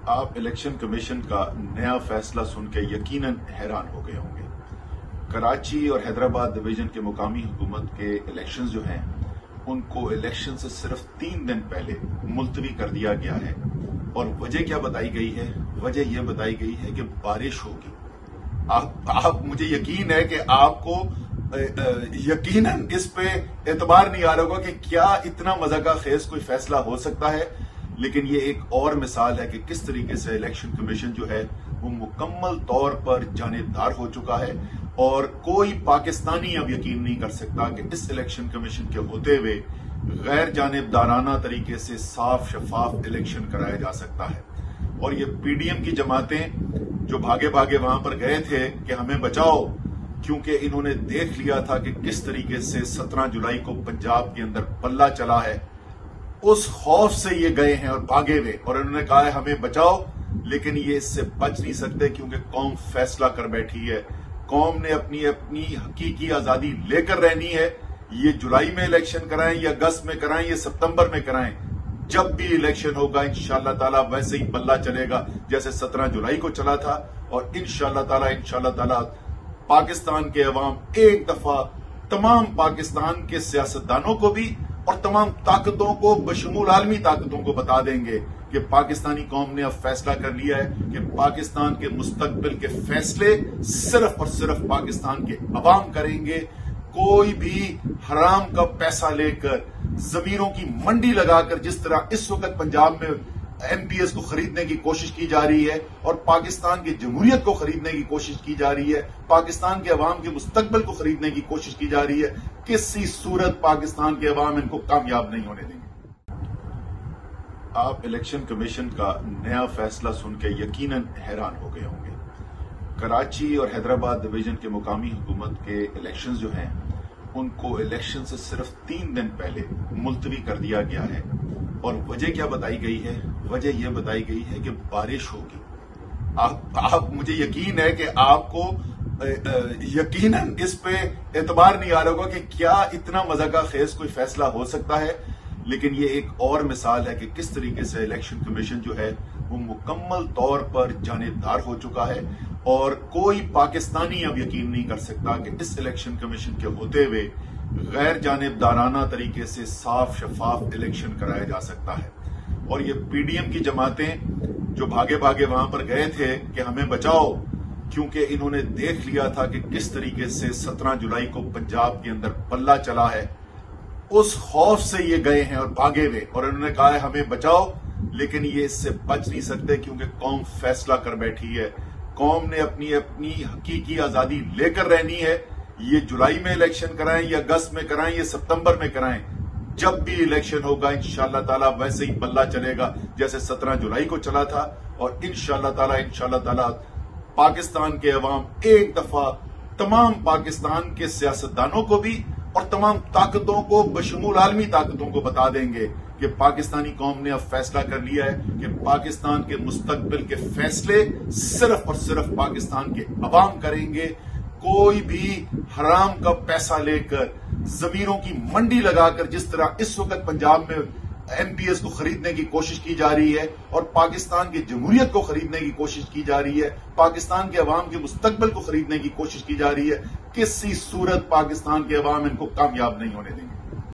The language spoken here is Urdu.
آپ الیکشن کمیشن کا نیا فیصلہ سن کے یقیناً حیران ہو گئے ہوں گے۔ کراچی اور حیدرآباد ڈویژن کے مقامی حکومت کے الیکشنز جو ہیں ان کو الیکشن سے صرف 3 دن پہلے ملتوی کر دیا گیا ہے، اور وجہ کیا بتائی گئی ہے؟ وجہ یہ بتائی گئی ہے کہ بارش ہوگی۔ مجھے یقین ہے کہ آپ کو یقیناً اس پہ اعتبار نہیں آ رہا ہوگا کہ کیا اتنا مذاقہ خیز کوئی فیصلہ ہو سکتا ہے، لیکن یہ ایک اور مثال ہے کہ کس طریقے سے الیکشن کمیشن جو ہے وہ مکمل طور پر جانبدار ہو چکا ہے، اور کوئی پاکستانی اب یقین نہیں کر سکتا کہ اس الیکشن کمیشن کے ہوتے ہوئے غیر جانبدارانہ طریقے سے صاف شفاف الیکشن کرایا جا سکتا ہے۔ اور یہ پی ڈی ایم کی جماعتیں جو بھاگے بھاگے وہاں پر گئے تھے کہ ہمیں بچاؤ، کیونکہ انہوں نے دیکھ لیا تھا کہ کس طریقے سے 17 جولائی کو پنجاب کے اندر پلہ چلا ہے، اس خوف سے یہ گئے ہیں اور بھاگے ہوئے، اور انہوں نے کہا ہے ہمیں بچاؤ، لیکن یہ اس سے بچ نہیں سکتے کیونکہ قوم فیصلہ کر بیٹھی ہے۔ قوم نے اپنی حقیقی آزادی لے کر رہنی ہے۔ یہ جولائی میں الیکشن کرائیں یا اگست میں کرائیں یا ستمبر میں کرائیں، جب بھی الیکشن ہوگا انشاءاللہ تعالی ویسے ہی پلہ چلے گا جیسے 17 جولائی کو چلا تھا، اور انشاءاللہ تعالی پاکستان کے عوام ایک دفعہ تمام پاکستان کے سیاستدانوں کو بھی اور تمام طاقتوں کو بشمول عالمی طاقتوں کو بتا دیں گے کہ پاکستانی قوم نے اب فیصلہ کر لیا ہے کہ پاکستان کے مستقبل کے فیصلے صرف اور صرف پاکستان کے عوام کریں گے۔ کوئی بھی حرام کا پیسہ لے کر ضمیروں کی منڈی لگا کر جس طرح اس وقت پنجاب میں ایم پی ایس کو خریدنے کی کوشش کی جا رہی ہے اور پاکستان کی جمہوریت کو خریدنے کی کوشش کی جا رہی ہے، پاکستان کے عوام کے مستقبل کو خریدنے کی کوشش کی جا رہی ہے، کسی صورت پاکستان کے عوام ان کو کامیاب نہیں ہونے دیں گے۔ آپ الیکشن کمیشن کا نیا فیصلہ سن کے یقیناً حیران ہو گئے ہوں گے۔ کراچی اور حیدرآباد ڈویژن کے مقامی حکومت کے الیکشنز جو ہیں ان کو الیکشن سے صرف 3 دن پہلے ملتوی کر دیا گیا ہے، اور وجہ کیا بتائی گئی ہے؟ وجہ یہ بتائی گئی ہے کہ بارش ہوگی۔ مجھے یقین ہے کہ آپ کو یقیناً اس پہ اعتبار نہیں آ رہا ہوگا کہ کیا اتنا مذاقہ خیز کوئی فیصلہ ہو سکتا ہے، لیکن یہ ایک اور مثال ہے کہ کس طریقے سے الیکشن کمیشن جو ہے وہ مکمل طور پر جانبدار ہو چکا ہے، اور کوئی پاکستانی اب یقین نہیں کر سکتا کہ اس الیکشن کمیشن کے ہوتے ہوئے غیر جانبدارانہ طریقے سے صاف شفاف الیکشن کرایا جا سکتا ہے۔ اور یہ پی ڈی ایم کی جماعتیں جو بھاگے بھاگے وہاں پر گئے تھے کہ ہمیں بچاؤ، کیونکہ انہوں نے دیکھ لیا تھا کہ کس طریقے سے 17 جولائی کو پنجاب کے اندر پلہ چلا ہے، اس خوف سے یہ گئے ہیں اور بھاگے ہوئے، اور انہوں نے کہا ہے ہمیں بچاؤ، لیکن یہ اس سے بچ نہیں سکتے کیونکہ قوم فیصلہ کر بیٹھی ہے۔ قوم نے اپنی حقیقی آزادی لے کر رہنی ہے۔ یہ جولائی میں الیکشن کرائیں یا اگست میں کرائیں یا ستمبر میں کرائیں، جب بھی الیکشن ہوگا انشاءاللہ تعالی ویسے ہی پلہ چلے گا جیسے 17 جولائی کو چلا تھا، اور انشاءاللہ تعالی پاکستان کے عوام ایک دفعہ تمام پاکستان کے سیاستدانوں کو بھی اور تمام طاقتوں کو بشمول عالمی طاقتوں کو بتا دیں گے کہ پاکستانی قوم نے اب فیصلہ کر لیا ہے کہ پاکستان کے مستقبل کے فیصلے صرف اور صرف پاکستان کے عوام کریں گے۔ کوئی بھی حرام کا پیسہ لے کر ضمیروں کی منڈی لگا کر جس طرح اس وقت پنجاب میں ایم پی ایس کو خریدنے کی کوشش کی جا رہی ہے اور پاکستان کی جمہوریت کو خریدنے کی کوشش کی جا رہی ہے، پاکستان کے عوام کے مستقبل کو خریدنے کی کوشش کی جا رہی ہے، کسی صورت پاکستان کے عوام ان کو کامیاب نہیں ہونے دیں گے۔